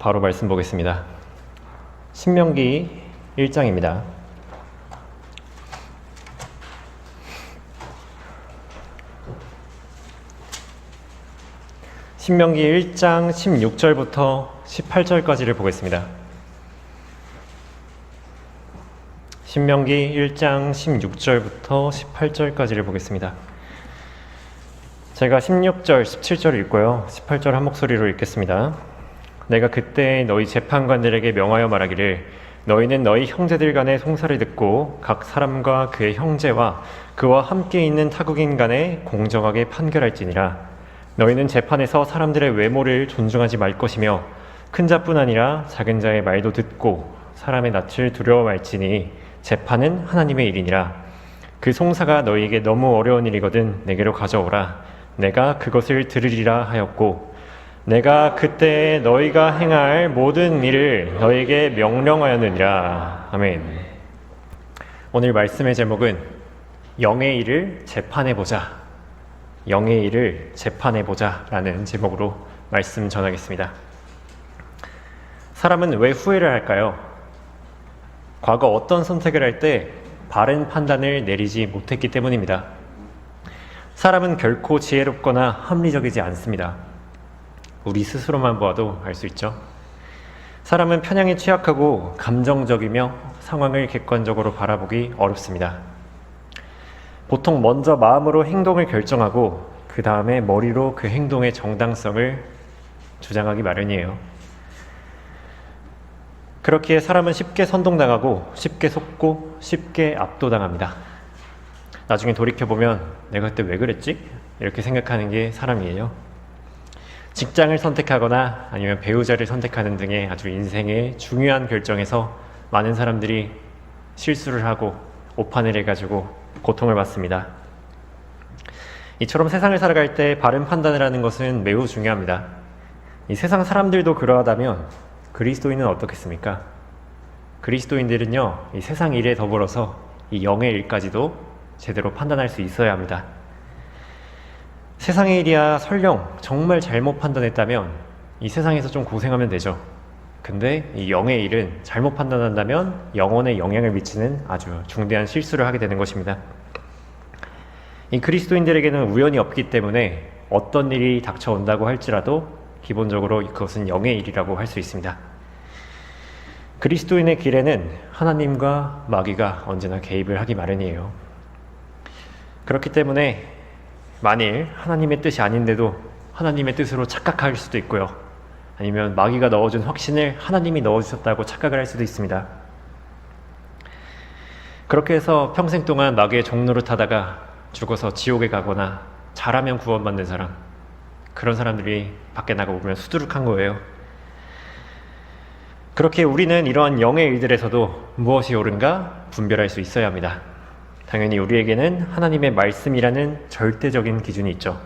바로 말씀 보겠습니다. 신명기 1장입니다. 신명기 1장 16절부터 18절까지를 보겠습니다. 신명기 1장 16절부터 18절까지를 보겠습니다. 제가 16절, 17절을 읽고요. 18절 한 목소리로 읽겠습니다. 내가 그때 너희 재판관들에게 명하여 말하기를 너희는 너희 형제들 간의 송사를 듣고 각 사람과 그의 형제와 그와 함께 있는 타국인 간에 공정하게 판결할지니라. 너희는 재판에서 사람들의 외모를 존중하지 말 것이며 큰 자뿐 아니라 작은 자의 말도 듣고 사람의 낯을 두려워 말지니 재판은 하나님의 일이니라. 그 송사가 너희에게 너무 어려운 일이거든 내게로 가져오라. 내가 그것을 들으리라 하였고 내가 그때 너희가 행할 모든 일을 너희에게 명령하였느니라. 아멘. 오늘 말씀의 제목은 영의 일을 재판해보자. 영의 일을 재판해보자 라는 제목으로 말씀 전하겠습니다. 사람은 왜 후회를 할까요? 과거 어떤 선택을 할 때 바른 판단을 내리지 못했기 때문입니다. 사람은 결코 지혜롭거나 합리적이지 않습니다. 우리 스스로만 보아도 알 수 있죠. 사람은 편향에 취약하고 감정적이며 상황을 객관적으로 바라보기 어렵습니다. 보통 먼저 마음으로 행동을 결정하고 그 다음에 머리로 그 행동의 정당성을 주장하기 마련이에요. 그렇기에 사람은 쉽게 선동당하고 쉽게 속고 쉽게 압도당합니다. 나중에 돌이켜보면 내가 그때 왜 그랬지? 이렇게 생각하는 게 사람이에요. 직장을 선택하거나 아니면 배우자를 선택하는 등의 아주 인생의 중요한 결정에서 많은 사람들이 실수를 하고 오판을 해가지고 고통을 받습니다. 이처럼 세상을 살아갈 때 바른 판단을 하는 것은 매우 중요합니다. 이 세상 사람들도 그러하다면 그리스도인은 어떻겠습니까? 그리스도인들은요, 이 세상 일에 더불어서 이 영의 일까지도 제대로 판단할 수 있어야 합니다. 세상의 일이야 설령 정말 잘못 판단했다면 이 세상에서 좀 고생하면 되죠. 근데 이 영의 일은 잘못 판단한다면 영혼에 영향을 미치는 아주 중대한 실수를 하게 되는 것입니다. 이 그리스도인들에게는 우연이 없기 때문에 어떤 일이 닥쳐온다고 할지라도 기본적으로 그것은 영의 일이라고 할 수 있습니다. 그리스도인의 길에는 하나님과 마귀가 언제나 개입을 하기 마련이에요. 그렇기 때문에 만일 하나님의 뜻이 아닌데도 하나님의 뜻으로 착각할 수도 있고요. 아니면 마귀가 넣어준 확신을 하나님이 넣어주셨다고 착각을 할 수도 있습니다. 그렇게 해서 평생 동안 마귀의 종노릇 하다가 죽어서 지옥에 가거나 잘하면 구원받는 사람, 그런 사람들이 밖에 나가보면 수두룩한 거예요. 그렇게 우리는 이러한 영의 일들에서도 무엇이 옳은가 분별할 수 있어야 합니다. 당연히 우리에게는 하나님의 말씀이라는 절대적인 기준이 있죠.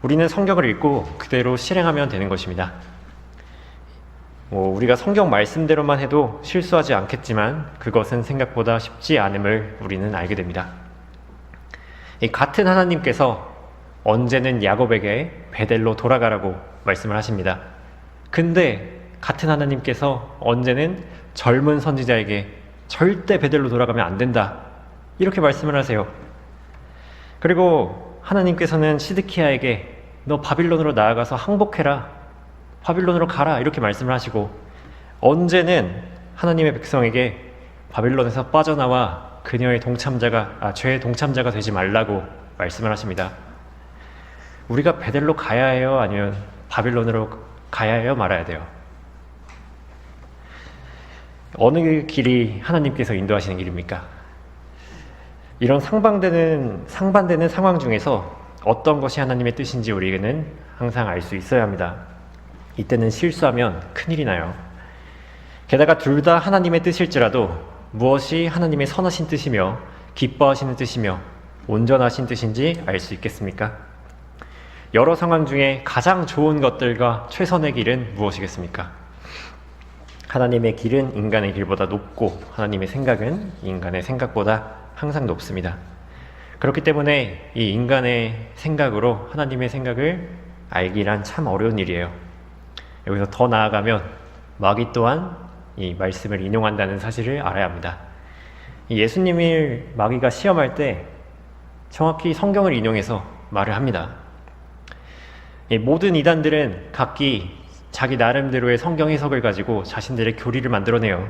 우리는 성경을 읽고 그대로 실행하면 되는 것입니다. 우리가 성경 말씀대로만 해도 실수하지 않겠지만 그것은 생각보다 쉽지 않음을 우리는 알게 됩니다. 이 같은 하나님께서 언제는 야곱에게 베델로 돌아가라고 말씀을 하십니다. 근데 같은 하나님께서 언제는 젊은 선지자에게 절대 베델로 돌아가면 안 된다 이렇게 말씀을 하세요. 그리고 하나님께서는 시드키야에게 너 바빌론으로 나아가서 항복해라, 바빌론으로 가라 이렇게 말씀을 하시고 언제는 하나님의 백성에게 바빌론에서 빠져나와 그녀의 죄의 동참자가 되지 말라고 말씀을 하십니다. 우리가 베델로 가야 해요? 아니면 바빌론으로 가야 해요? 말아야 돼요? 어느 길이 하나님께서 인도하시는 길입니까? 이런 상반되는 상황 중에서 어떤 것이 하나님의 뜻인지 우리에게는 항상 알 수 있어야 합니다. 이때는 실수하면 큰일이 나요. 게다가 둘 다 하나님의 뜻일지라도 무엇이 하나님의 선하신 뜻이며 기뻐하시는 뜻이며 온전하신 뜻인지 알 수 있겠습니까? 여러 상황 중에 가장 좋은 것들과 최선의 길은 무엇이겠습니까? 하나님의 길은 인간의 길보다 높고 하나님의 생각은 인간의 생각보다 항상 높습니다. 그렇기 때문에 이 인간의 생각으로 하나님의 생각을 알기란 참 어려운 일이에요. 여기서 더 나아가면 마귀 또한 이 말씀을 인용한다는 사실을 알아야 합니다. 이 예수님을 마귀가 시험할 때 정확히 성경을 인용해서 말을 합니다. 이 모든 이단들은 각기 자기 나름대로의 성경 해석을 가지고 자신들의 교리를 만들어내요.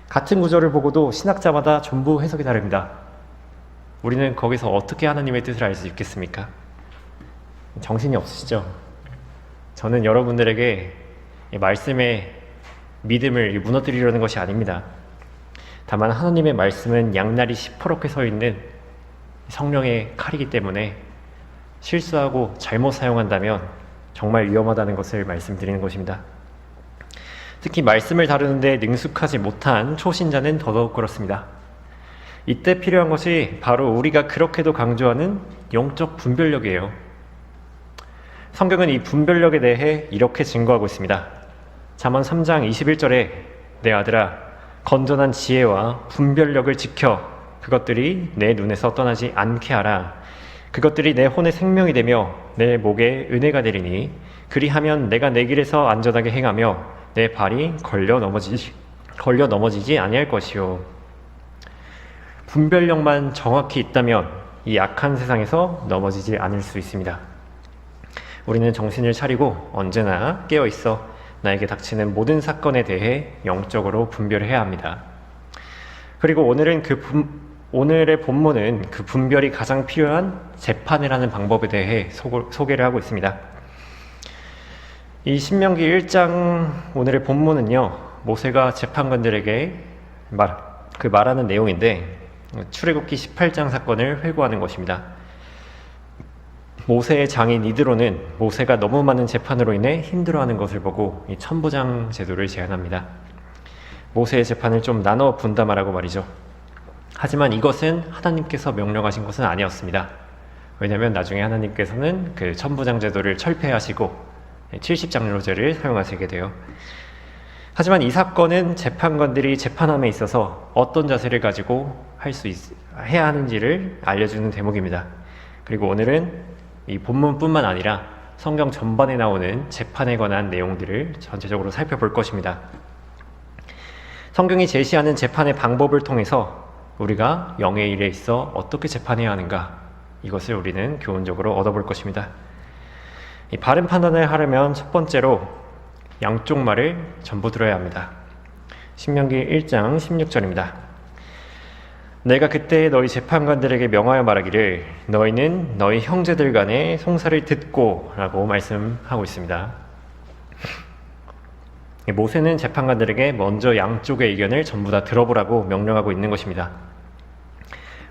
같은 구절을 보고도 신학자마다 전부 해석이 다릅니다. 우리는 거기서 어떻게 하나님의 뜻을 알 수 있겠습니까? 정신이 없으시죠? 저는 여러분들에게 말씀의 믿음을 무너뜨리려는 것이 아닙니다. 다만 하나님의 말씀은 양날이 시퍼렇게 서 있는 성령의 칼이기 때문에 실수하고 잘못 사용한다면 정말 위험하다는 것을 말씀드리는 것입니다. 특히 말씀을 다루는데 능숙하지 못한 초신자는 더더욱 그렇습니다. 이때 필요한 것이 바로 우리가 그렇게도 강조하는 영적 분별력이에요. 성경은 이 분별력에 대해 이렇게 증거하고 있습니다. 잠언 3장 21절에 내 아들아 건전한 지혜와 분별력을 지켜 그것들이 내 눈에서 떠나지 않게 하라. 그것들이 내 혼의 생명이 되며 내 목에 은혜가 되리니 그리하면 내가 내 길에서 안전하게 행하며 내 발이 걸려 넘어지지 아니할 것이요. 분별력만 정확히 있다면 이 악한 세상에서 넘어지지 않을 수 있습니다. 우리는 정신을 차리고 언제나 깨어 있어 나에게 닥치는 모든 사건에 대해 영적으로 분별해야 합니다. 그리고 오늘의 본문은 그 분별이 가장 필요한 재판을 하는 방법에 대해 소개를 하고 있습니다. 이 신명기 1장 오늘의 본문은요, 모세가 재판관들에게 말하는 내용인데 출애굽기 18장 사건을 회고하는 것입니다. 모세의 장인 이드로는 모세가 너무 많은 재판으로 인해 힘들어하는 것을 보고 이 천부장 제도를 제안합니다. 모세의 재판을 좀 나눠 분담하라고 말이죠. 하지만 이것은 하나님께서 명령하신 것은 아니었습니다. 왜냐하면 나중에 하나님께서는 그 천부장 제도를 철폐하시고 70장로제를 사용하시게 돼요. 하지만 이 사건은 재판관들이 재판함에 있어서 어떤 자세를 가지고 해야 하는지를 알려주는 대목입니다. 그리고 오늘은 이 본문뿐만 아니라 성경 전반에 나오는 재판에 관한 내용들을 전체적으로 살펴볼 것입니다. 성경이 제시하는 재판의 방법을 통해서 우리가 영의 일에 있어 어떻게 재판해야 하는가, 이것을 우리는 교훈적으로 얻어볼 것입니다. 이 바른 판단을 하려면 첫 번째로 양쪽 말을 전부 들어야 합니다. 신명기 1장 16절입니다. 내가 그때 너희 재판관들에게 명하여 말하기를 너희는 너희 형제들 간의 송사를 듣고 라고 말씀하고 있습니다. 모세는 재판관들에게 먼저 양쪽의 의견을 전부 다 들어보라고 명령하고 있는 것입니다.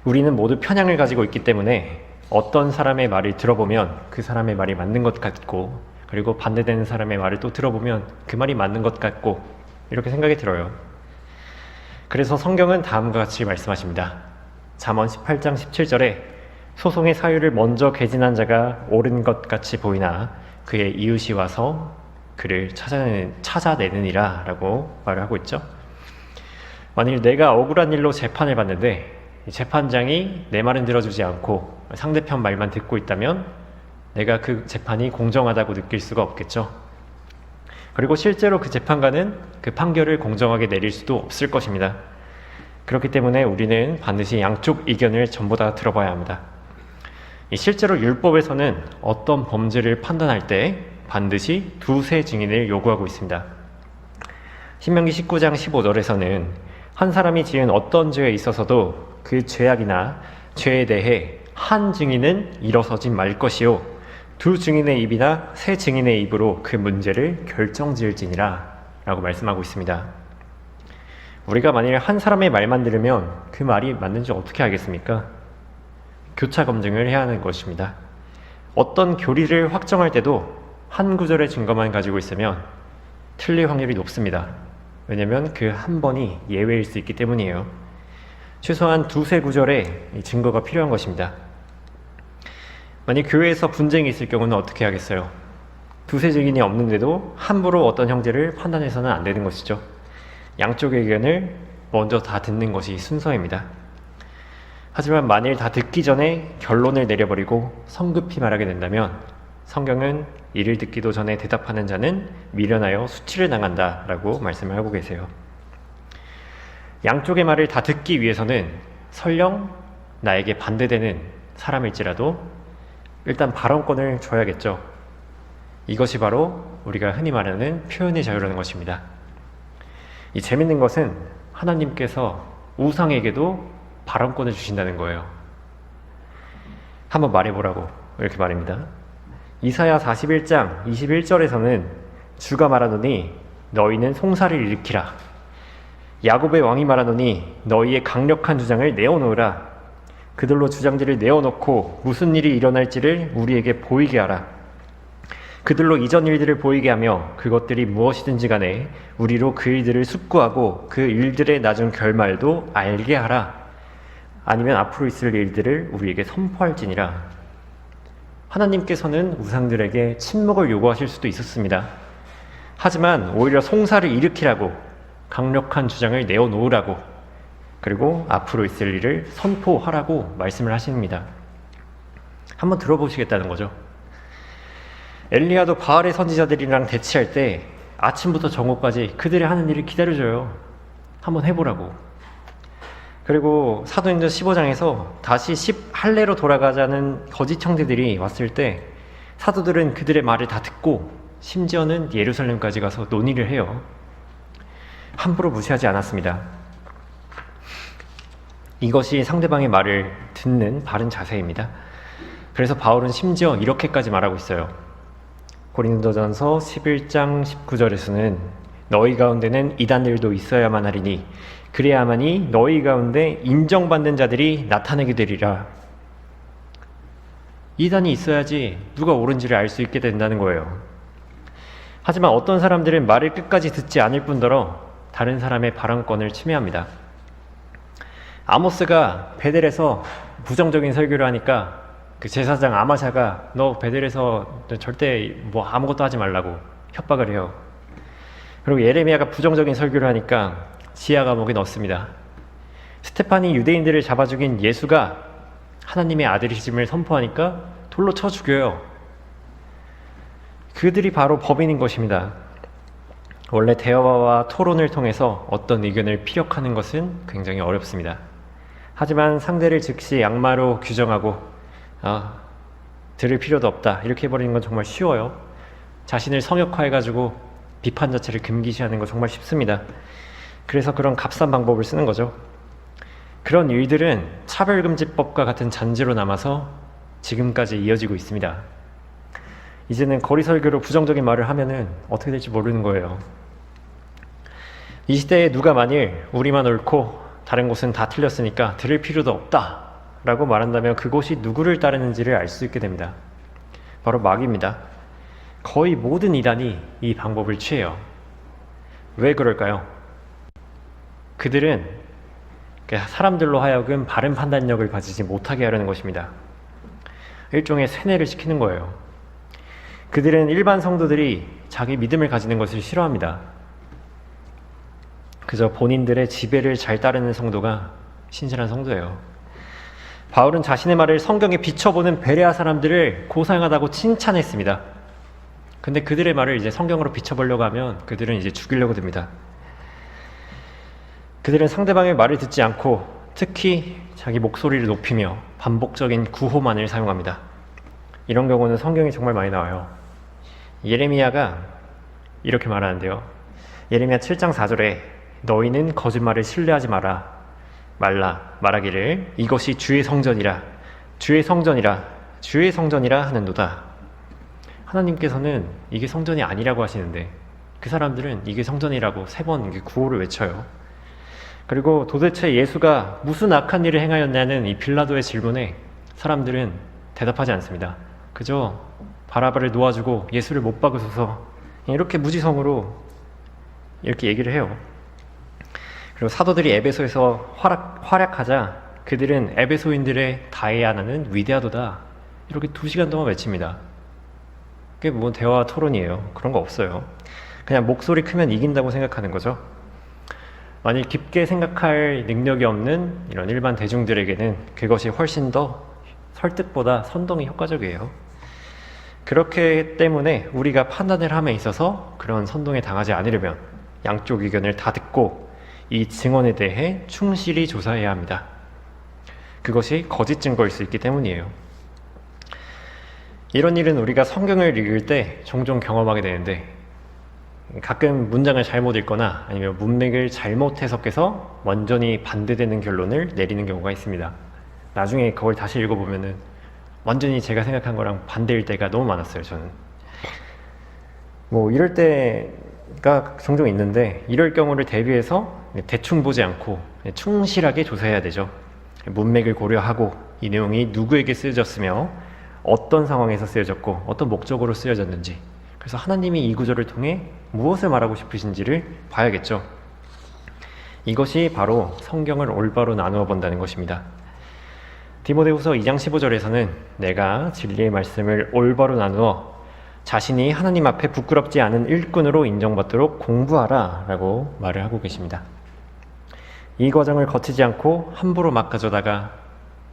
우리는 모두 편향을 가지고 있기 때문에 어떤 사람의 말을 들어보면 그 사람의 말이 맞는 것 같고, 그리고 반대되는 사람의 말을 또 들어보면 그 말이 맞는 것 같고, 이렇게 생각이 들어요. 그래서 성경은 다음과 같이 말씀하십니다. 잠언 18장 17절에 소송의 사유를 먼저 개진한 자가 옳은 것 같이 보이나 그의 이웃이 와서 그를 찾아내느니라 라고 말을 하고 있죠. 만일 내가 억울한 일로 재판을 받는데 재판장이 내 말은 들어주지 않고 상대편 말만 듣고 있다면 내가 그 재판이 공정하다고 느낄 수가 없겠죠. 그리고 실제로 그 재판관은 그 판결을 공정하게 내릴 수도 없을 것입니다. 그렇기 때문에 우리는 반드시 양쪽 의견을 전부 다 들어봐야 합니다. 실제로 율법에서는 어떤 범죄를 판단할 때 반드시 두세 증인을 요구하고 있습니다. 신명기 19장 15절에서는 한 사람이 지은 어떤 죄에 있어서도 그 죄악이나 죄에 대해 한 증인은 일어서지 말 것이요 두 증인의 입이나 세 증인의 입으로 그 문제를 결정지을지니라 라고 말씀하고 있습니다. 우리가 만일 한 사람의 말만 들으면 그 말이 맞는지 어떻게 알겠습니까? 교차 검증을 해야 하는 것입니다. 어떤 교리를 확정할 때도 한 구절의 증거만 가지고 있으면 틀릴 확률이 높습니다. 왜냐하면 그 한 번이 예외일 수 있기 때문이에요. 최소한 두세 구절의 증거가 필요한 것입니다. 만약 교회에서 분쟁이 있을 경우는 어떻게 하겠어요? 두세 증인이 없는데도 함부로 어떤 형제를 판단해서는 안 되는 것이죠. 양쪽의 의견을 먼저 다 듣는 것이 순서입니다. 하지만 만일 다 듣기 전에 결론을 내려버리고 성급히 말하게 된다면 성경은 이를 듣기도 전에 대답하는 자는 미련하여 수치를 당한다 라고 말씀을 하고 계세요. 양쪽의 말을 다 듣기 위해서는 설령 나에게 반대되는 사람일지라도 일단 발언권을 줘야겠죠. 이것이 바로 우리가 흔히 말하는 표현의 자유라는 것입니다. 이 재밌는 것은 하나님께서 우상에게도 발언권을 주신다는 거예요. 한번 말해보라고 이렇게 말입니다. 이사야 41장 21절에서는 주가 말하노니 너희는 송사를 일으키라. 야곱의 왕이 말하노니 너희의 강력한 주장을 내어놓으라. 그들로 주장들을 내어놓고 무슨 일이 일어날지를 우리에게 보이게 하라. 그들로 이전 일들을 보이게 하며 그것들이 무엇이든지 간에 우리로 그 일들을 숙고하고 그 일들의 나중 결말도 알게 하라. 아니면 앞으로 있을 일들을 우리에게 선포할지니라. 하나님께서는 우상들에게 침묵을 요구하실 수도 있었습니다. 하지만 오히려 송사를 일으키라고, 강력한 주장을 내어놓으라고, 그리고 앞으로 있을 일을 선포하라고 말씀을 하십니다. 한번 들어보시겠다는 거죠. 엘리야도 바알의 선지자들이랑 대치할 때 아침부터 정오까지 그들이 하는 일을 기다려줘요. 한번 해보라고. 그리고 사도행전 15장에서 다시 할례로 돌아가자는 거짓 형제들이 왔을 때 사도들은 그들의 말을 다 듣고 심지어는 예루살렘까지 가서 논의를 해요. 함부로 무시하지 않았습니다. 이것이 상대방의 말을 듣는 바른 자세입니다. 그래서 바울은 심지어 이렇게까지 말하고 있어요. 고린도전서 11장 19절에서는 너희 가운데는 이단들도 있어야만 하리니 그래야만이 너희 가운데 인정받는 자들이 나타나게 되리라. 이단이 있어야지 누가 옳은지를 알 수 있게 된다는 거예요. 하지만 어떤 사람들은 말을 끝까지 듣지 않을 뿐더러 다른 사람의 발언권을 침해합니다. 아모스가 베델에서 부정적인 설교를 하니까 그 제사장 아마샤가 너 베델에서 절대 뭐 아무것도 하지 말라고 협박을 해요. 그리고 예레미야가 부정적인 설교를 하니까 지하 감옥에 넣습니다. 스테판이 유대인들을 잡아 죽인 예수가 하나님의 아들이심을 선포하니까 돌로 쳐 죽여요. 그들이 바로 법인인 것입니다. 원래 대화와 토론을 통해서 어떤 의견을 피력하는 것은 굉장히 어렵습니다. 하지만 상대를 즉시 양마로 규정하고 들을 필요도 없다 이렇게 해버리는 건 정말 쉬워요. 자신을 성역화해가지고 비판 자체를 금기시하는 거 정말 쉽습니다. 그래서 그런 값싼 방법을 쓰는 거죠. 그런 일들은 차별금지법과 같은 잔재로 남아서 지금까지 이어지고 있습니다. 이제는 거리 설교로 부정적인 말을 하면은 어떻게 될지 모르는 거예요. 이 시대에 누가 만일 우리만 옳고 다른 곳은 다 틀렸으니까 들을 필요도 없다 라고 말한다면 그곳이 누구를 따르는지를 알 수 있게 됩니다. 바로 마귀입니다. 거의 모든 이단이 이 방법을 취해요. 왜 그럴까요? 그들은 사람들로 하여금 바른 판단력을 가지지 못하게 하려는 것입니다. 일종의 세뇌를 시키는 거예요. 그들은 일반 성도들이 자기 믿음을 가지는 것을 싫어합니다. 그저 본인들의 지배를 잘 따르는 성도가 신실한 성도예요. 바울은 자신의 말을 성경에 비춰보는 베레아 사람들을 고상하다고 칭찬했습니다. 근데 그들의 말을 이제 성경으로 비춰보려고 하면 그들은 이제 죽이려고 듭니다. 그들은 상대방의 말을 듣지 않고 특히 자기 목소리를 높이며 반복적인 구호만을 사용합니다. 이런 경우는 성경이 정말 많이 나와요. 예레미야가 이렇게 말하는데요. 예레미야 7장 4절에 너희는 거짓말을 신뢰하지 말라기를 이것이 주의 성전이라 하는도다. 하나님께서는 이게 성전이 아니라고 하시는데 그 사람들은 이게 성전이라고 3번 구호를 외쳐요. 그리고 도대체 예수가 무슨 악한 일을 행하였냐는 이 빌라도의 질문에 사람들은 대답하지 않습니다. 그저 바라바를 놓아주고 예수를 못 박으소서 이렇게 무지성으로 이렇게 얘기를 해요. 그리고 사도들이 에베소에서 활약하자 그들은 에베소인들의 다이아나는 위대하도다 이렇게 2시간 동안 외칩니다. 그게 뭐 대화 토론이에요. 그런 거 없어요. 그냥 목소리 크면 이긴다고 생각하는 거죠. 만일 깊게 생각할 능력이 없는 이런 일반 대중들에게는 그것이 훨씬 더 설득보다 선동이 효과적이에요. 그렇기 때문에 우리가 판단을 함에 있어서 그런 선동에 당하지 않으려면 양쪽 의견을 다 듣고 이 증언에 대해 충실히 조사해야 합니다. 그것이 거짓 증거일 수 있기 때문이에요. 이런 일은 우리가 성경을 읽을 때 종종 경험하게 되는데, 가끔 문장을 잘못 읽거나 아니면 문맥을 잘못 해석해서 완전히 반대되는 결론을 내리는 경우가 있습니다. 나중에 그걸 다시 읽어보면은 완전히 제가 생각한 거랑 반대일 때가 너무 많았어요. 저는 이럴 때가 종종 있는데, 이럴 경우를 대비해서 대충 보지 않고 충실하게 조사해야 되죠. 문맥을 고려하고 이 내용이 누구에게 쓰여졌으며 어떤 상황에서 쓰여졌고 어떤 목적으로 쓰여졌는지, 그래서 하나님이 이 구절을 통해 무엇을 말하고 싶으신지를 봐야겠죠. 이것이 바로 성경을 올바로 나누어 본다는 것입니다. 디모데후서 2장 15절에서는 내가 진리의 말씀을 올바로 나누어 자신이 하나님 앞에 부끄럽지 않은 일꾼으로 인정받도록 공부하라 라고 말을 하고 계십니다. 이 과정을 거치지 않고 함부로 막 가져다가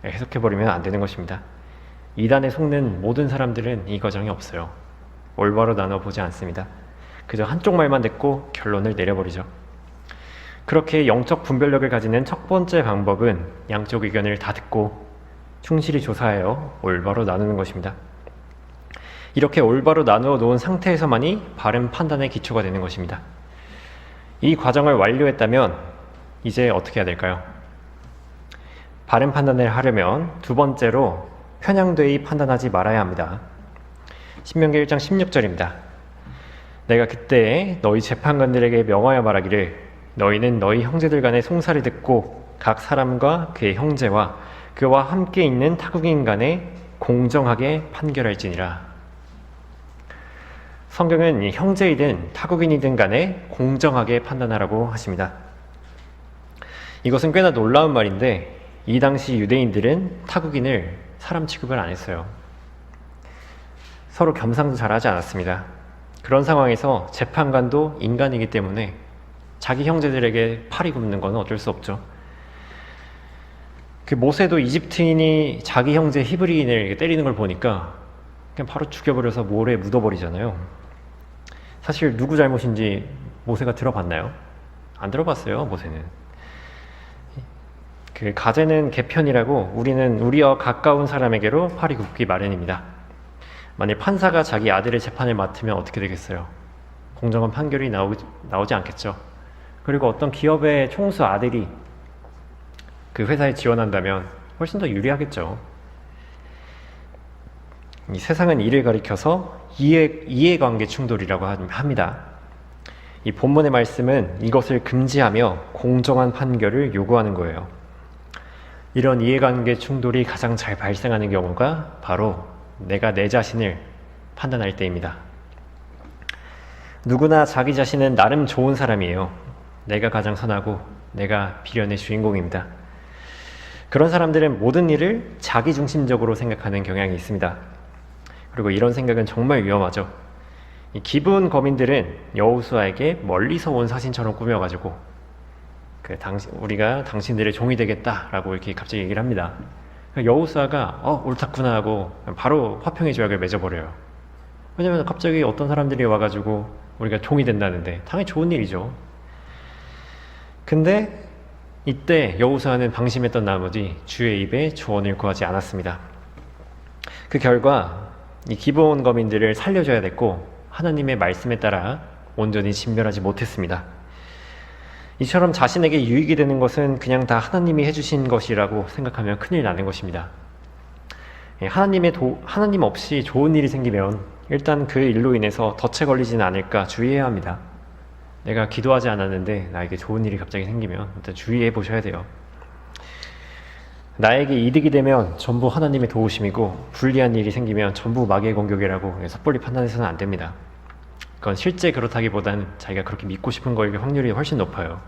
해석해버리면 안 되는 것입니다. 이단에 속는 모든 사람들은 이 과정이 없어요. 올바로 나눠보지 않습니다. 그저 한쪽 말만 듣고 결론을 내려버리죠. 그렇게 영적 분별력을 가지는 첫 번째 방법은 양쪽 의견을 다 듣고 충실히 조사하여 올바로 나누는 것입니다. 이렇게 올바로 나누어 놓은 상태에서만이 바른 판단의 기초가 되는 것입니다. 이 과정을 완료했다면 이제 어떻게 해야 될까요? 바른 판단을 하려면 두 번째로 편향되이 판단하지 말아야 합니다. 신명기 1장 16절입니다. 내가 그때 너희 재판관들에게 명하여 말하기를 너희는 너희 형제들 간의 송사를 듣고 각 사람과 그의 형제와 그와 함께 있는 타국인 간에 공정하게 판결할지니라. 성경은 이 형제이든 타국인이든 간에 공정하게 판단하라고 하십니다. 이것은 꽤나 놀라운 말인데, 이 당시 유대인들은 타국인을 사람 취급을 안 했어요. 서로 겸상도 잘하지 않았습니다. 그런 상황에서 재판관도 인간이기 때문에 자기 형제들에게 팔이 굽는 건 어쩔 수 없죠. 그 모세도 이집트인이 자기 형제 히브리인을 때리는 걸 보니까 그냥 바로 죽여버려서 모래에 묻어버리잖아요. 사실 누구 잘못인지 모세가 들어봤나요? 안 들어봤어요. 모세는. 그 가제는 개편이라고 우리는 우리와 가까운 사람에게로 팔이 굽기 마련입니다. 만일 판사가 자기 아들의 재판을 맡으면 어떻게 되겠어요? 공정한 판결이 나오지 않겠죠. 그리고 어떤 기업의 총수 아들이 그 회사에 지원한다면 훨씬 더 유리하겠죠. 이 세상은 이를 가리켜서 이해관계 충돌이라고 합니다. 이 본문의 말씀은 이것을 금지하며 공정한 판결을 요구하는 거예요. 이런 이해관계 충돌이 가장 잘 발생하는 경우가 바로 내가 내 자신을 판단할 때입니다. 누구나 자기 자신은 나름 좋은 사람이에요. 내가 가장 선하고 내가 비련의 주인공입니다. 그런 사람들은 모든 일을 자기중심적으로 생각하는 경향이 있습니다. 그리고 이런 생각은 정말 위험하죠. 이 기브온 거민들은 여호수아에게 멀리서 온 사신처럼 꾸며가지고 우리가 당신들의 종이 되겠다라고 이렇게 갑자기 얘기를 합니다. 여호수아가 옳았구나 하고 바로 화평의 조약을 맺어버려요. 왜냐면 갑자기 어떤 사람들이 와가지고 우리가 종이 된다는데 당연히 좋은 일이죠. 근데 이때 여호수아는 방심했던 나머지 주의 입에 조언을 구하지 않았습니다. 그 결과 이 기브온 거민들을 살려줘야 됐고 하나님의 말씀에 따라 온전히 진멸하지 못했습니다. 이처럼 자신에게 유익이 되는 것은 그냥 다 하나님이 해주신 것이라고 생각하면 큰일 나는 것입니다. 하나님 없이 좋은 일이 생기면 일단 그 일로 인해서 덫에 걸리지는 않을까 주의해야 합니다. 내가 기도하지 않았는데 나에게 좋은 일이 갑자기 생기면 일단 주의해 보셔야 돼요. 나에게 이득이 되면 전부 하나님의 도우심이고 불리한 일이 생기면 전부 마귀의 공격이라고 섣불리 판단해서는 안 됩니다. 그건 실제 그렇다기보다는 자기가 그렇게 믿고 싶은 거일 확률이 훨씬 높아요.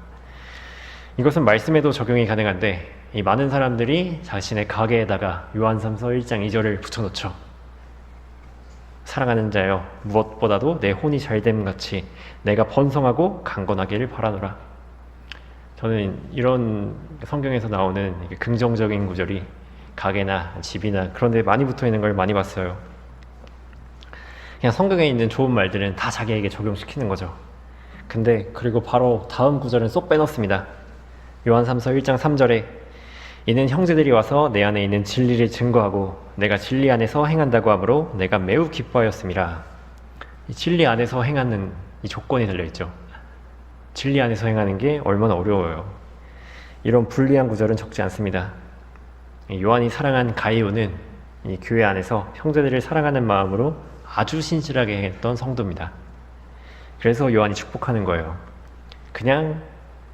이것은 말씀에도 적용이 가능한데 이 많은 사람들이 자신의 가게에다가 요한삼서 1장 2절을 붙여놓죠. 사랑하는 자여 무엇보다도 내 혼이 잘됨 같이 내가 번성하고 강건하기를 바라노라. 저는 이런 성경에서 나오는 긍정적인 구절이 가게나 집이나 그런 데 많이 붙어있는 걸 많이 봤어요. 그냥 성경에 있는 좋은 말들은 다 자기에게 적용시키는 거죠. 근데 그리고 바로 다음 구절은 쏙 빼놓습니다. 요한삼서 1장 3절에 이는 형제들이 와서 내 안에 있는 진리를 증거하고 내가 진리 안에서 행한다고 하므로 내가 매우 기뻐하였음이라. 이 진리 안에서 행하는 이 조건이 달려있죠. 진리 안에서 행하는 게 얼마나 어려워요. 이런 불리한 구절은 적지 않습니다. 요한이 사랑한 가이오는 이 교회 안에서 형제들을 사랑하는 마음으로 아주 신실하게 했던 성도입니다. 그래서 요한이 축복하는 거예요. 그냥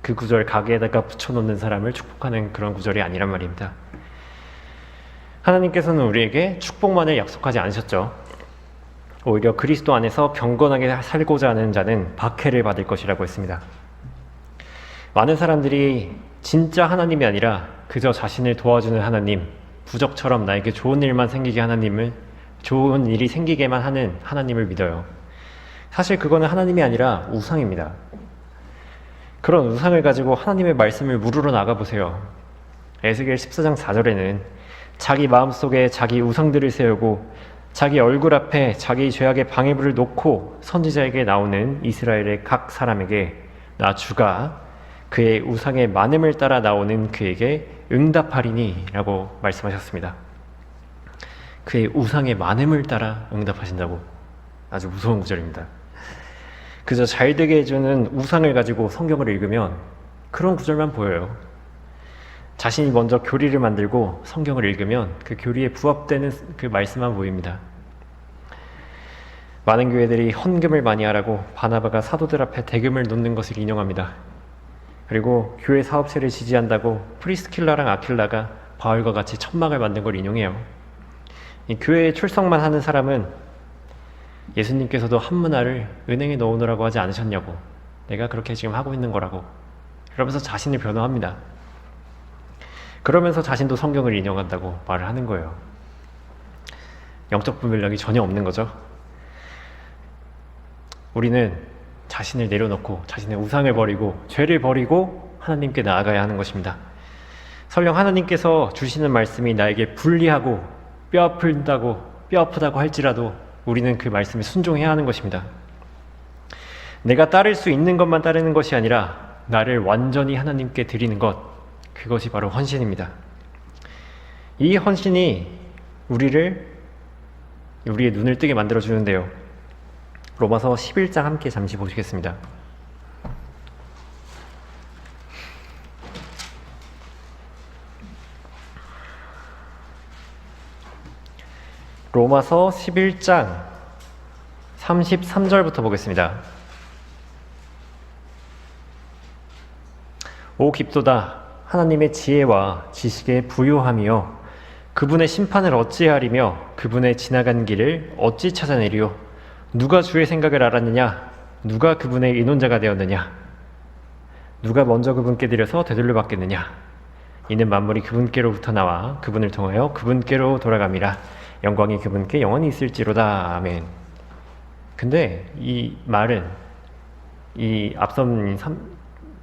그 구절 가게에다가 붙여놓는 사람을 축복하는 그런 구절이 아니란 말입니다. 하나님께서는 우리에게 축복만을 약속하지 않으셨죠. 오히려 그리스도 안에서 경건하게 살고자 하는 자는 박해를 받을 것이라고 했습니다. 많은 사람들이 진짜 하나님이 아니라 그저 자신을 도와주는 하나님, 부적처럼 나에게 좋은 일만 생기게 좋은 일이 생기게만 하는 하나님을 믿어요. 사실 그거는 하나님이 아니라 우상입니다. 그런 우상을 가지고 하나님의 말씀을 물으러 나가보세요. 에스겔 14장 4절에는 자기 마음속에 자기 우상들을 세우고 자기 얼굴 앞에 자기 죄악의 방해물을 놓고 선지자에게 나오는 이스라엘의 각 사람에게 나 주가 그의 우상의 많음을 따라 나오는 그에게 응답하리니 라고 말씀하셨습니다. 그의 우상의 많음을 따라 응답하신다고. 아주 무서운 구절입니다. 그저 잘되게 해주는 우상을 가지고 성경을 읽으면 그런 구절만 보여요. 자신이 먼저 교리를 만들고 성경을 읽으면 그 교리에 부합되는 그 말씀만 보입니다. 많은 교회들이 헌금을 많이 하라고 바나바가 사도들 앞에 대금을 놓는 것을 인용합니다. 그리고 교회 사업체를 지지한다고 프리스킬라랑 아킬라가 바울과 같이 천막을 만든 걸 인용해요. 이 교회에 출석만 하는 사람은 예수님께서도 한 문화를 은행에 넣어놓으라고 하지 않으셨냐고, 내가 그렇게 지금 하고 있는 거라고, 그러면서 자신을 변호합니다. 그러면서 자신도 성경을 인용한다고 말을 하는 거예요. 영적 분별력이 전혀 없는 거죠. 우리는 자신을 내려놓고 자신의 우상을 버리고 죄를 버리고 하나님께 나아가야 하는 것입니다. 설령 하나님께서 주시는 말씀이 나에게 불리하고 뼈 아프다고 할지라도 우리는 그 말씀에 순종해야 하는 것입니다. 내가 따를 수 있는 것만 따르는 것이 아니라 나를 완전히 하나님께 드리는 것, 그것이 바로 헌신입니다. 이 헌신이 우리의 눈을 뜨게 만들어주는데요. 로마서 11장 함께 잠시 보시겠습니다. 로마서 11장 33절부터 보겠습니다. 오 깊도다 하나님의 지혜와 지식에 부요하며 그분의 심판을 어찌하리며 그분의 지나간 길을 어찌 찾아내리요. 누가 주의 생각을 알았느냐? 누가 그분의 인혼자가 되었느냐? 누가 먼저 그분께 드려서 되돌려 받겠느냐? 이는 만물이 그분께로부터 나와 그분을 통하여 그분께로 돌아감이라. 영광이 그분께 영원히 있을지로다. 아멘. 근데 이 말은 이 앞선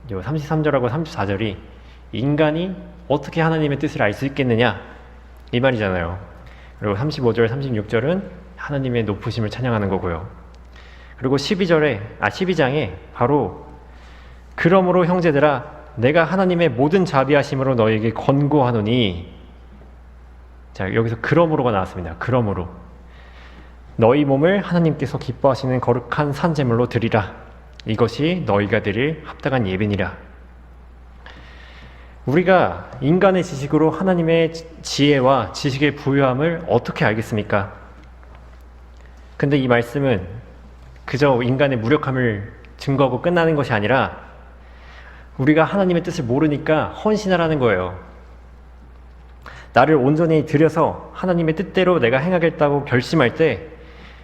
33절하고 34절이 인간이 어떻게 하나님의 뜻을 알 수 있겠느냐 이 말이잖아요. 그리고 35절, 36절은 하나님의 높으심을 찬양하는 거고요. 그리고 12장에 바로 그러므로 형제들아 내가 하나님의 모든 자비하심으로 너에게 권고하노니, 자 여기서 그러므로가 나왔습니다. 그러므로 너희 몸을 하나님께서 기뻐하시는 거룩한 산제물로 드리라. 이것이 너희가 드릴 합당한 예배니라. 우리가 인간의 지식으로 하나님의 지혜와 지식의 부요함을 어떻게 알겠습니까? 근데 이 말씀은 그저 인간의 무력함을 증거하고 끝나는 것이 아니라 우리가 하나님의 뜻을 모르니까 헌신하라는 거예요. 나를 온전히 들여서 하나님의 뜻대로 내가 행하겠다고 결심할 때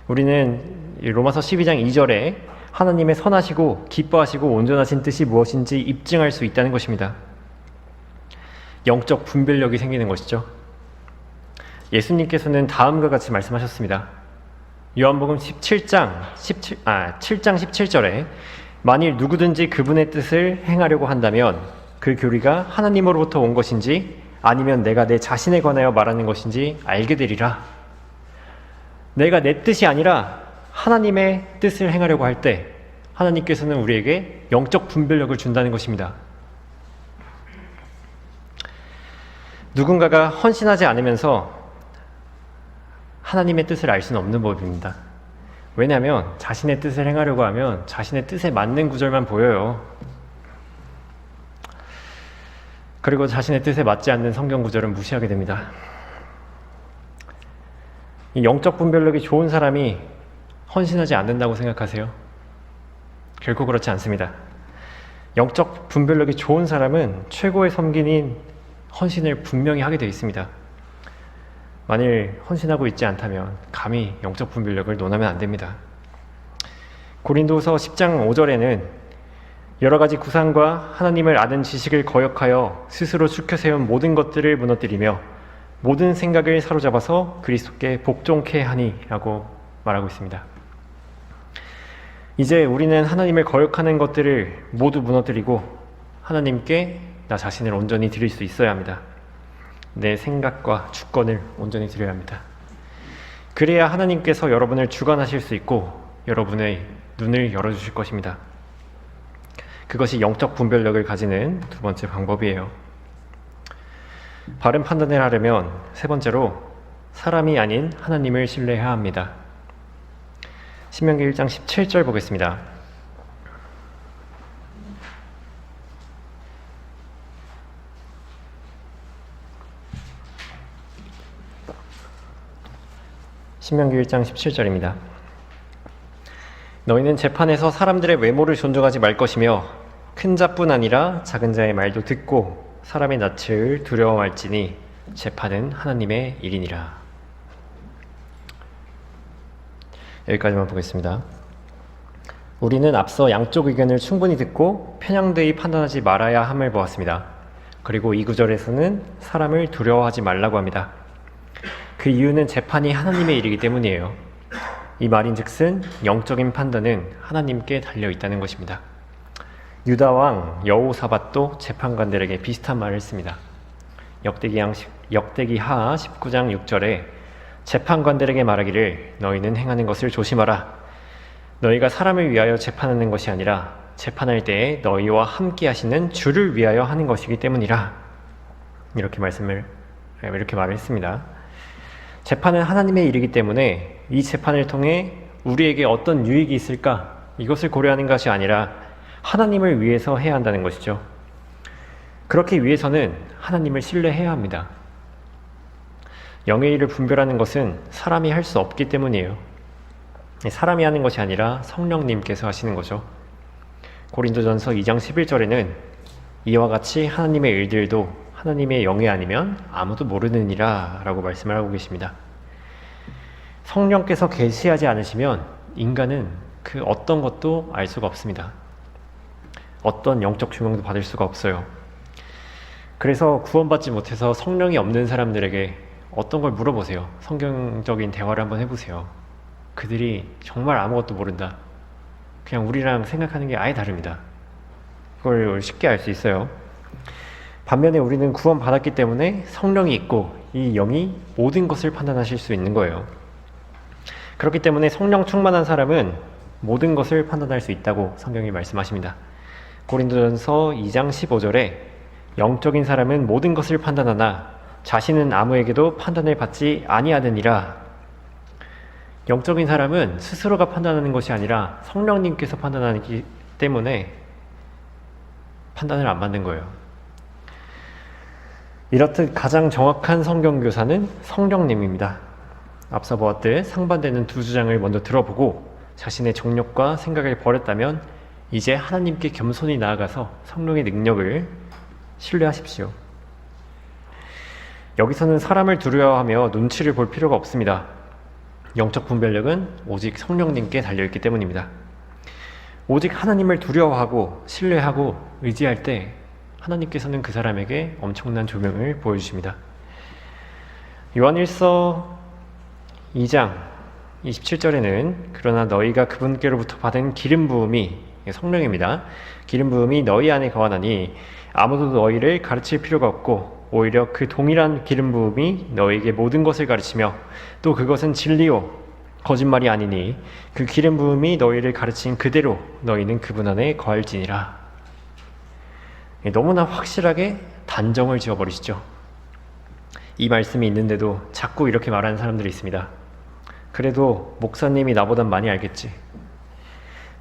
우리는 로마서 12장 2절에 하나님의 선하시고 기뻐하시고 온전하신 뜻이 무엇인지 입증할 수 있다는 것입니다. 영적 분별력이 생기는 것이죠. 예수님께서는 다음과 같이 말씀하셨습니다. 요한복음 7장 17절에 만일 누구든지 그분의 뜻을 행하려고 한다면 그 교리가 하나님으로부터 온 것인지 아니면 내가 내 자신에 관하여 말하는 것인지 알게 되리라. 내가 내 뜻이 아니라 하나님의 뜻을 행하려고 할 때 하나님께서는 우리에게 영적 분별력을 준다는 것입니다. 누군가가 헌신하지 않으면서 하나님의 뜻을 알 수는 없는 법입니다. 왜냐하면 자신의 뜻을 행하려고 하면 자신의 뜻에 맞는 구절만 보여요. 그리고 자신의 뜻에 맞지 않는 성경 구절은 무시하게 됩니다. 이 영적 분별력이 좋은 사람이 헌신하지 않는다고 생각하세요? 결코 그렇지 않습니다. 영적 분별력이 좋은 사람은 최고의 섬긴인 헌신을 분명히 하게 되어 있습니다. 만일 헌신하고 있지 않다면 감히 영적 분별력을 논하면 안 됩니다. 고린도서 10장 5절에는 여러 가지 구상과 하나님을 아는 지식을 거역하여 스스로 축혀 세운 모든 것들을 무너뜨리며 모든 생각을 사로잡아서 그리스도께 복종케 하니 라고 말하고 있습니다. 이제 우리는 하나님을 거역하는 것들을 모두 무너뜨리고 하나님께 나 자신을 온전히 드릴 수 있어야 합니다. 내 생각과 주권을 온전히 드려야 합니다. 그래야 하나님께서 여러분을 주관하실 수 있고 여러분의 눈을 열어주실 것입니다. 그것이 영적 분별력을 가지는 두 번째 방법이에요. 바른 판단을 하려면 세 번째로 사람이 아닌 하나님을 신뢰해야 합니다. 신명기 1장 17절 보겠습니다. 신명기 1장 17절입니다. 너희는 재판에서 사람들의 외모를 존중하지 말 것이며 큰 자뿐 아니라 작은 자의 말도 듣고 사람의 낯을 두려워할지니 재판은 하나님의 일이니라. 여기까지만 보겠습니다. 우리는 앞서 양쪽 의견을 충분히 듣고 편향되이 판단하지 말아야 함을 보았습니다. 그리고 이 구절에서는 사람을 두려워하지 말라고 합니다. 그 이유는 재판이 하나님의 일이기 때문이에요. 이 말인즉슨 영적인 판단은 하나님께 달려있다는 것입니다. 유다 왕 여호사밧도 재판관들에게 비슷한 말을 했습니다. 역대기하 19장 6절에 재판관들에게 말하기를 너희는 행하는 것을 조심하라. 너희가 사람을 위하여 재판하는 것이 아니라 재판할 때에 너희와 함께 하시는 주를 위하여 하는 것이기 때문이라. 이렇게 말을 했습니다. 재판은 하나님의 일이기 때문에 이 재판을 통해 우리에게 어떤 유익이 있을까? 이것을 고려하는 것이 아니라 하나님을 위해서 해야 한다는 것이죠. 그렇기 위해서는 하나님을 신뢰해야 합니다. 영의 일을 분별하는 것은 사람이 할 수 없기 때문이에요. 사람이 하는 것이 아니라 성령님께서 하시는 거죠. 고린도전서 2장 11절에는 이와 같이 하나님의 일들도 하나님의 영이 아니면 아무도 모르느니라 라고 말씀을 하고 계십니다. 성령께서 계시하지 않으시면 인간은 그 어떤 것도 알 수가 없습니다. 어떤 영적 조명도 받을 수가 없어요. 그래서 구원받지 못해서 성령이 없는 사람들에게 어떤 걸 물어보세요. 성경적인 대화를 한번 해보세요. 그들이 정말 아무것도 모른다. 그냥 우리랑 생각하는 게 아예 다릅니다. 그걸 쉽게 알 수 있어요. 반면에 우리는 구원받았기 때문에 성령이 있고 이 영이 모든 것을 판단하실 수 있는 거예요. 그렇기 때문에 성령 충만한 사람은 모든 것을 판단할 수 있다고 성경이 말씀하십니다. 고린도전서 2장 15절에 영적인 사람은 모든 것을 판단하나 자신은 아무에게도 판단을 받지 아니하느니라. 영적인 사람은 스스로가 판단하는 것이 아니라 성령님께서 판단하기 때문에 판단을 안 받는 거예요. 이렇듯 가장 정확한 성경교사는 성령님입니다. 앞서 보았듯 상반되는 두 주장을 먼저 들어보고 자신의 정욕과 생각을 버렸다면 이제 하나님께 겸손히 나아가서 성령의 능력을 신뢰하십시오. 여기서는 사람을 두려워하며 눈치를 볼 필요가 없습니다. 영적 분별력은 오직 성령님께 달려있기 때문입니다. 오직 하나님을 두려워하고 신뢰하고 의지할 때 하나님께서는 그 사람에게 엄청난 조명을 보여주십니다. 요한일서 2장 27절에는 그러나 너희가 그분께로부터 받은 기름 부음이 성령입니다. 기름 부음이 너희 안에 거하나니 아무도 너희를 가르칠 필요가 없고 오히려 그 동일한 기름 부음이 너희에게 모든 것을 가르치며 또 그것은 진리요 거짓말이 아니니 그 기름 부음이 너희를 가르친 그대로 너희는 그분 안에 거할지니라. 너무나 확실하게 단정을 지어버리시죠. 이 말씀이 있는데도 자꾸 이렇게 말하는 사람들이 있습니다. 그래도 목사님이 나보단 많이 알겠지.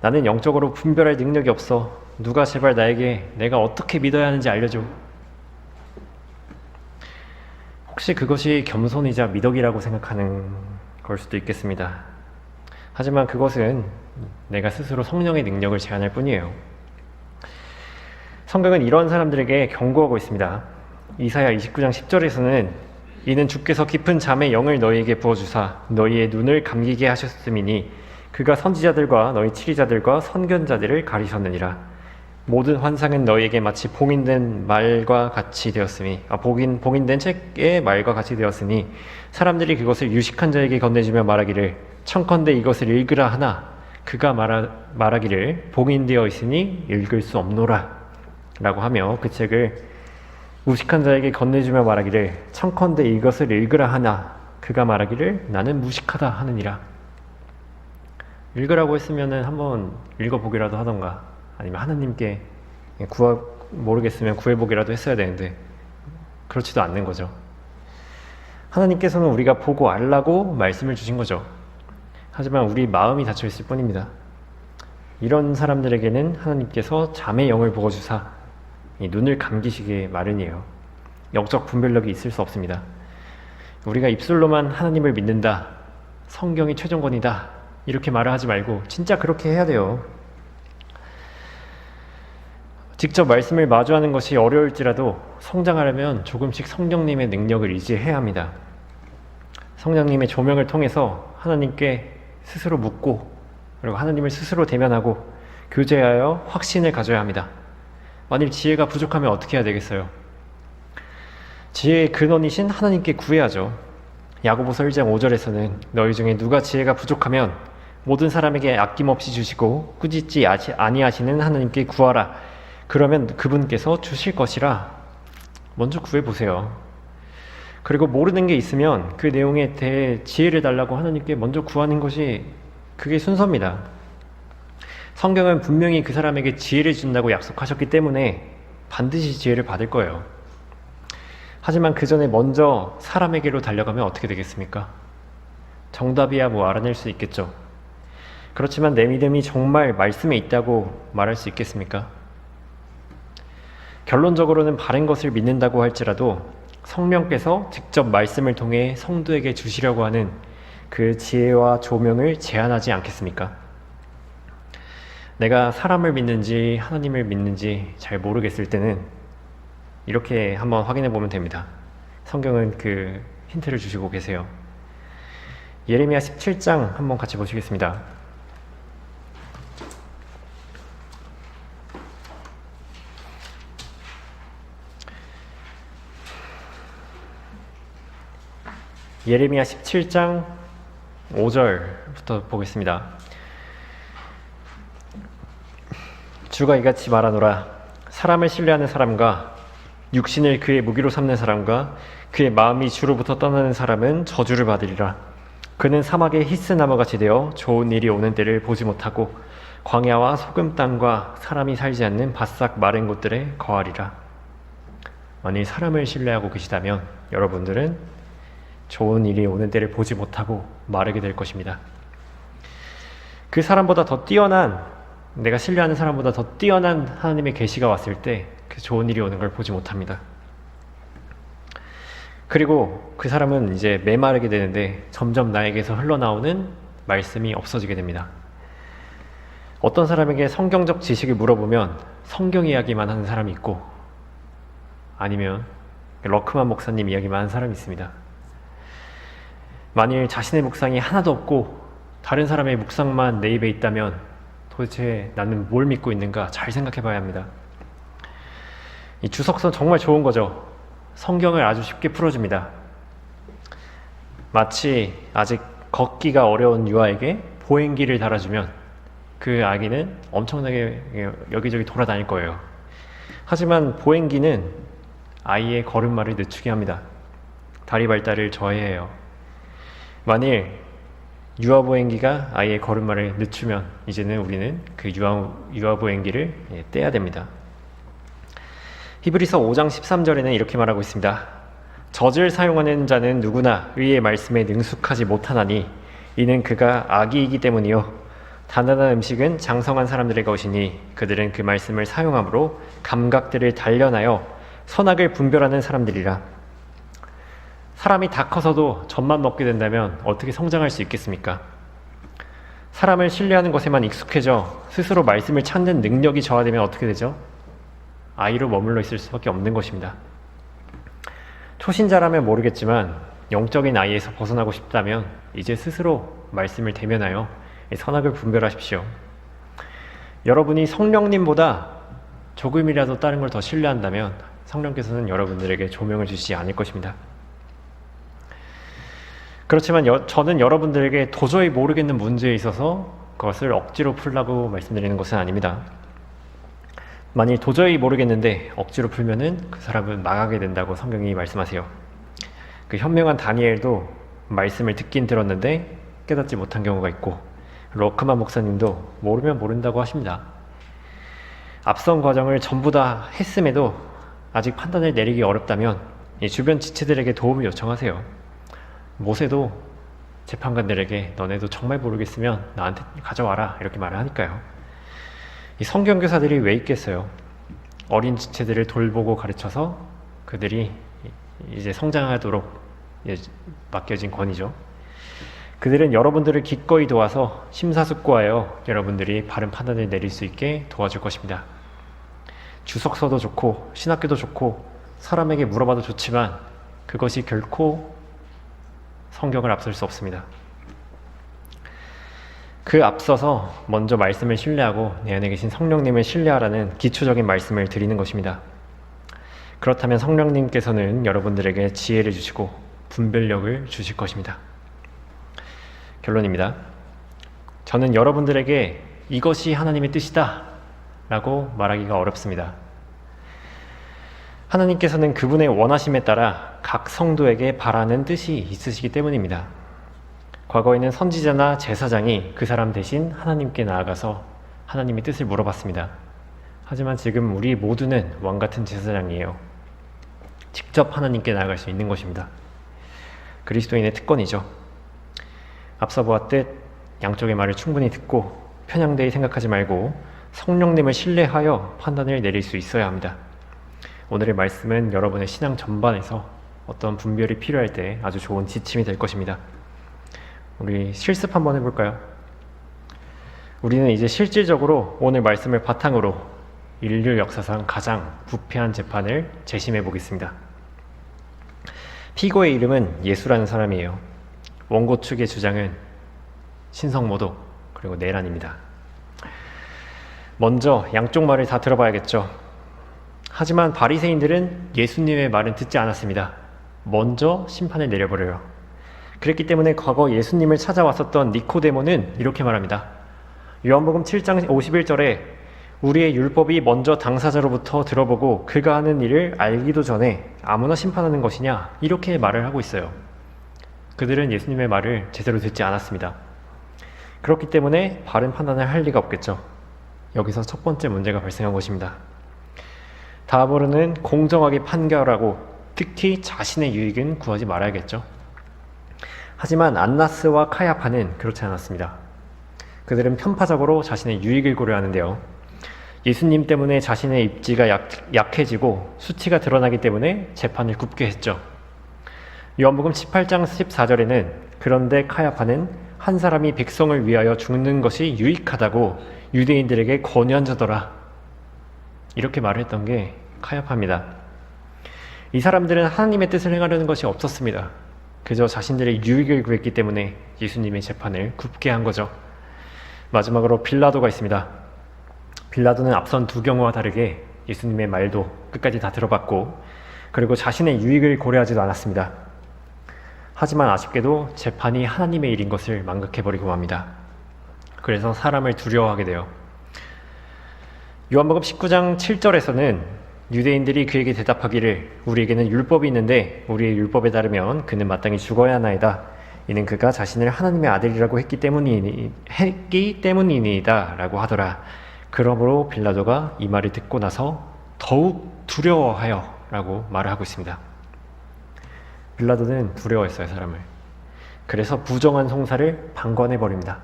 나는 영적으로 분별할 능력이 없어. 누가 제발 나에게 내가 어떻게 믿어야 하는지 알려줘. 혹시 그것이 겸손이자 미덕이라고 생각하는 걸 수도 있겠습니다. 하지만 그것은 내가 스스로 성령의 능력을 제한할 뿐이에요. 성경은 이런 사람들에게 경고하고 있습니다. 이사야 29장 10절에서는 이는 주께서 깊은 잠의 영을 너희에게 부어주사 너희의 눈을 감기게 하셨음이니 그가 선지자들과 너희 치리자들과 선견자들을 가리셨느니라. 모든 환상은 너희에게 마치 봉인된 말과 같이 되었으니 봉인된 책의 말과 같이 되었으니 사람들이 그것을 유식한 자에게 건네주며 말하기를 청컨대 이것을 읽으라 하나 그가 말하기를 봉인되어 있으니 읽을 수 없노라 라고 하며 그 책을 무식한 자에게 건네주며 말하기를 청컨대 이것을 읽으라 하나 그가 말하기를 나는 무식하다 하느니라. 읽으라고 했으면 한번 읽어보기라도 하던가 아니면 하나님께 모르겠으면 구해보기라도 했어야 되는데 그렇지도 않는 거죠. 하나님께서는 우리가 보고 알라고 말씀을 주신 거죠. 하지만 우리 마음이 닫혀 있을 뿐입니다. 이런 사람들에게는 하나님께서 잠의 영을 부어주사 눈을 감기시게 마련이에요. 영적 분별력이 있을 수 없습니다. 우리가 입술로만 하나님을 믿는다, 성경이 최종권이다 이렇게 말을 하지 말고 진짜 그렇게 해야 돼요. 직접 말씀을 마주하는 것이 어려울지라도 성장하려면 조금씩 성령님의 능력을 의지해야 합니다. 성령님의 조명을 통해서 하나님께 스스로 묻고 그리고 하나님을 스스로 대면하고 교제하여 확신을 가져야 합니다. 만일 지혜가 부족하면 어떻게 해야 되겠어요? 지혜의 근원이신 하나님께 구해야죠. 야고보서 1장 5절에서는 너희 중에 누가 지혜가 부족하면 모든 사람에게 아낌없이 주시고 꾸짖지 아니하시는 하나님께 구하라. 그러면 그분께서 주실 것이라. 먼저 구해보세요. 그리고 모르는 게 있으면 그 내용에 대해 지혜를 달라고 하나님께 먼저 구하는 것이 그게 순서입니다. 성경은 분명히 그 사람에게 지혜를 준다고 약속하셨기 때문에 반드시 지혜를 받을 거예요. 하지만 그 전에 먼저 사람에게로 달려가면 어떻게 되겠습니까? 정답이야 뭐 알아낼 수 있겠죠. 그렇지만 내 믿음이 정말 말씀에 있다고 말할 수 있겠습니까? 결론적으로는 바른 것을 믿는다고 할지라도 성령께서 직접 말씀을 통해 성도에게 주시려고 하는 그 지혜와 조명을 제한하지 않겠습니까? 내가 사람을 믿는지 하나님을 믿는지 잘 모르겠을 때는 이렇게 한번 확인해 보면 됩니다. 성경은 그 힌트를 주시고 계세요. 예레미야 17장 한번 같이 보시겠습니다. 예레미야 17장 5절부터 보겠습니다. 주가 이같이 말하노라. 사람을 신뢰하는 사람과 육신을 그의 무기로 삼는 사람과 그의 마음이 주로부터 떠나는 사람은 저주를 받으리라. 그는 사막의 히스나무같이 되어 좋은 일이 오는 때를 보지 못하고 광야와 소금 땅과 사람이 살지 않는 바싹 마른 곳들에 거하리라. 만일 사람을 신뢰하고 계시다면 여러분들은 좋은 일이 오는 때를 보지 못하고 마르게 될 것입니다. 그 사람보다 더 뛰어난, 내가 신뢰하는 사람보다 더 뛰어난 하나님의 계시가 왔을 때 그 좋은 일이 오는 걸 보지 못합니다. 그리고 그 사람은 이제 메마르게 되는데 점점 나에게서 흘러나오는 말씀이 없어지게 됩니다. 어떤 사람에게 성경적 지식을 물어보면 성경 이야기만 하는 사람이 있고 아니면 러크만 목사님 이야기만 하는 사람이 있습니다. 만일 자신의 묵상이 하나도 없고 다른 사람의 묵상만 내 입에 있다면 도대체 나는 뭘 믿고 있는가 잘 생각해 봐야 합니다. 이 주석선 정말 좋은 거죠. 성경을 아주 쉽게 풀어줍니다. 마치 아직 걷기가 어려운 유아에게 보행기를 달아주면 그 아기는 엄청나게 여기저기 돌아다닐 거예요. 하지만 보행기는 아이의 걸음마를 늦추게 합니다. 다리 발달을 저해해요. 만일 유아보행기가 아이의 걸음마를 늦추면 이제는 우리는 그 유아보행기를 떼야 됩니다. 히브리서 5장 13절에는 이렇게 말하고 있습니다. 젖을 사용하는 자는 누구나 의의 말씀에 능숙하지 못하나니 이는 그가 악이이기 때문이요 단단한 음식은 장성한 사람들의 것이니 그들은 그 말씀을 사용함으로 감각들을 단련하여 선악을 분별하는 사람들이라. 사람이 다 커서도 젖만 먹게 된다면 어떻게 성장할 수 있겠습니까? 사람을 신뢰하는 것에만 익숙해져 스스로 말씀을 찾는 능력이 저하되면 어떻게 되죠? 아이로 머물러 있을 수밖에 없는 것입니다. 초신자라면 모르겠지만 영적인 아이에서 벗어나고 싶다면 이제 스스로 말씀을 대면하여 선악을 분별하십시오. 여러분이 성령님보다 조금이라도 다른 걸 더 신뢰한다면 성령께서는 여러분들에게 조명을 주시지 않을 것입니다. 그렇지만 저는 여러분들에게 도저히 모르겠는 문제에 있어서 그것을 억지로 풀라고 말씀드리는 것은 아닙니다. 만일 도저히 모르겠는데 억지로 풀면은 그 사람은 망하게 된다고 성경이 말씀하세요. 그 현명한 다니엘도 말씀을 듣긴 들었는데 깨닫지 못한 경우가 있고, 러크만 목사님도 모르면 모른다고 하십니다. 앞선 과정을 전부 다 했음에도 아직 판단을 내리기 어렵다면 이 주변 지체들에게 도움을 요청하세요. 모세도 재판관들에게 너네도 정말 모르겠으면 나한테 가져와라 이렇게 말을 하니까요. 이 성경교사들이 왜 있겠어요? 어린 지체들을 돌보고 가르쳐서 그들이 이제 성장하도록 맡겨진 권위죠. 그들은 여러분들을 기꺼이 도와서 심사숙고하여 여러분들이 바른 판단을 내릴 수 있게 도와줄 것입니다. 주석서도 좋고 신학교도 좋고 사람에게 물어봐도 좋지만 그것이 결코 성경을 앞설 수 없습니다. 그 앞서서 먼저 말씀을 신뢰하고 내 안에 계신 성령님을 신뢰하라는 기초적인 말씀을 드리는 것입니다. 그렇다면 성령님께서는 여러분들에게 지혜를 주시고 분별력을 주실 것입니다. 결론입니다. 저는 여러분들에게 이것이 하나님의 뜻이다 라고 말하기가 어렵습니다. 하나님께서는 그분의 원하심에 따라 각 성도에게 바라는 뜻이 있으시기 때문입니다. 과거에는 선지자나 제사장이 그 사람 대신 하나님께 나아가서 하나님의 뜻을 물어봤습니다. 하지만 지금 우리 모두는 왕같은 제사장이에요. 직접 하나님께 나아갈 수 있는 것입니다. 그리스도인의 특권이죠. 앞서 보았듯 양쪽의 말을 충분히 듣고 편향되이 생각하지 말고 성령님을 신뢰하여 판단을 내릴 수 있어야 합니다. 오늘의 말씀은 여러분의 신앙 전반에서 어떤 분별이 필요할 때 아주 좋은 지침이 될 것입니다. 우리 실습 한번 해볼까요? 우리는 이제 실질적으로 오늘 말씀을 바탕으로 인류 역사상 가장 부패한 재판을 재심해 보겠습니다. 피고의 이름은 예수라는 사람이에요. 원고 측의 주장은 신성모독 그리고 내란입니다. 먼저 양쪽 말을 다 들어봐야겠죠. 하지만 바리새인들은 예수님의 말은 듣지 않았습니다. 먼저 심판을 내려버려요. 그랬기 때문에 과거 예수님을 찾아왔었던 니코데모는 이렇게 말합니다. 요한복음 7장 51절에 우리의 율법이 먼저 당사자로부터 들어보고 그가 하는 일을 알기도 전에 아무나 심판하는 것이냐 이렇게 말을 하고 있어요. 그들은 예수님의 말을 제대로 듣지 않았습니다. 그렇기 때문에 바른 판단을 할 리가 없겠죠. 여기서 첫 번째 문제가 발생한 것입니다. 다음으로는 공정하게 판결하고 특히 자신의 유익은 구하지 말아야겠죠. 하지만 안나스와 카야파는 그렇지 않았습니다. 그들은 편파적으로 자신의 유익을 고려하는데요. 예수님 때문에 자신의 입지가 약해지고 수치가 드러나기 때문에 재판을 굽게 했죠. 요한복음 18장 14절에는 그런데 카야파는 한 사람이 백성을 위하여 죽는 것이 유익하다고 유대인들에게 권유한 자더라. 이렇게 말을 했던 게 카야파입니다. 이 사람들은 하나님의 뜻을 행하려는 것이 없었습니다. 그저 자신들의 유익을 구했기 때문에 예수님의 재판을 굽게 한 거죠. 마지막으로 빌라도가 있습니다. 빌라도는 앞선 두 경우와 다르게 예수님의 말도 끝까지 다 들어봤고 그리고 자신의 유익을 고려하지도 않았습니다. 하지만 아쉽게도 재판이 하나님의 일인 것을 망각해버리고 맙니다. 그래서 사람을 두려워하게 돼요. 요한복음 19장 7절에서는 유대인들이 그에게 대답하기를 우리에게는 율법이 있는데 우리의 율법에 따르면 그는 마땅히 죽어야 하나이다 이는 그가 자신을 하나님의 아들이라고 했기 때문이니이다 라고 하더라. 그러므로 빌라도가 이 말을 듣고 나서 더욱 두려워하여 라고 말을 하고 있습니다. 빌라도는 두려워했어요, 사람을. 그래서 부정한 송사를 방관해버립니다.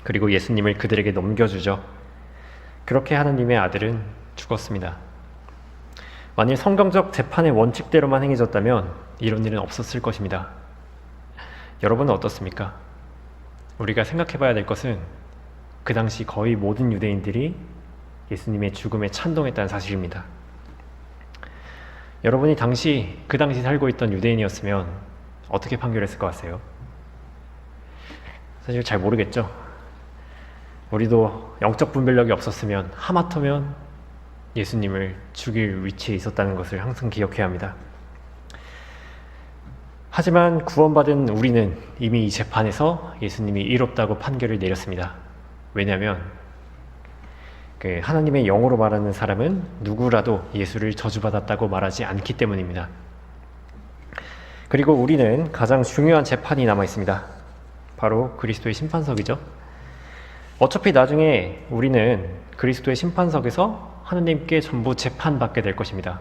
그리고 예수님을 그들에게 넘겨주죠. 그렇게 하나님의 아들은 죽었습니다. 만일 성경적 재판의 원칙대로만 행해졌다면 이런 일은 없었을 것입니다. 여러분은 어떻습니까? 우리가 생각해봐야 될 것은 그 당시 거의 모든 유대인들이 예수님의 죽음에 찬동했다는 사실입니다. 여러분이 그 당시 살고 있던 유대인이었으면 어떻게 판결했을 것 같아요? 사실 잘 모르겠죠. 우리도 영적 분별력이 없었으면 하마터면 예수님을 죽일 위치에 있었다는 것을 항상 기억해야 합니다. 하지만 구원받은 우리는 이미 이 재판에서 예수님이 의롭다고 판결을 내렸습니다. 왜냐하면 하나님의 영으로 말하는 사람은 누구라도 예수를 저주받았다고 말하지 않기 때문입니다. 그리고 우리는 가장 중요한 재판이 남아 있습니다. 바로 그리스도의 심판석이죠. 어차피 나중에 우리는 그리스도의 심판석에서 하나님께 전부 재판받게 될 것입니다.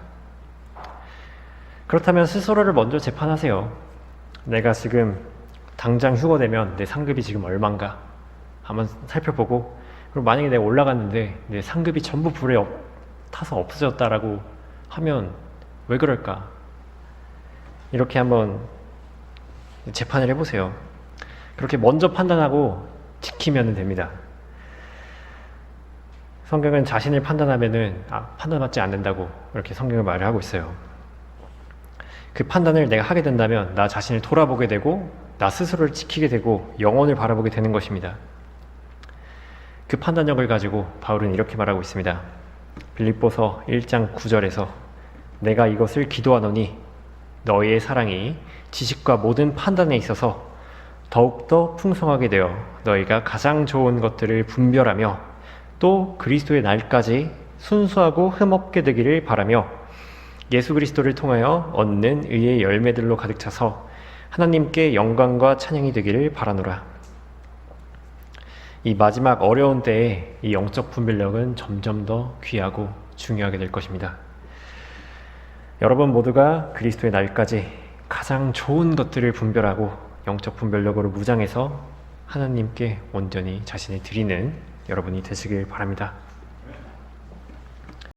그렇다면 스스로를 먼저 재판하세요. 내가 지금 당장 휴거되면 내 상급이 지금 얼만가 한번 살펴보고, 그리고 만약에 내가 올라갔는데 내 상급이 전부 불에 타서 없어졌다라고 하면 왜 그럴까? 이렇게 한번 재판을 해보세요. 그렇게 먼저 판단하고 지키면 됩니다. 성경은 자신을 판단하면은 판단받지 않는다고 이렇게 성경을 말을 하고 있어요. 그 판단을 내가 하게 된다면 나 자신을 돌아보게 되고 나 스스로를 지키게 되고 영혼을 바라보게 되는 것입니다. 그 판단력을 가지고 바울은 이렇게 말하고 있습니다. 빌립보서 1장 9절에서 내가 이것을 기도하노니 너희의 사랑이 지식과 모든 판단에 있어서 더욱더 풍성하게 되어 너희가 가장 좋은 것들을 분별하며 또 그리스도의 날까지 순수하고 흠없게 되기를 바라며 예수 그리스도를 통하여 얻는 의의 열매들로 가득 차서 하나님께 영광과 찬양이 되기를 바라노라. 이 마지막 어려운 때에 이 영적 분별력은 점점 더 귀하고 중요하게 될 것입니다. 여러분 모두가 그리스도의 날까지 가장 좋은 것들을 분별하고 영적 분별력으로 무장해서 하나님께 온전히 자신을 드리는 여러분이 되시길 바랍니다.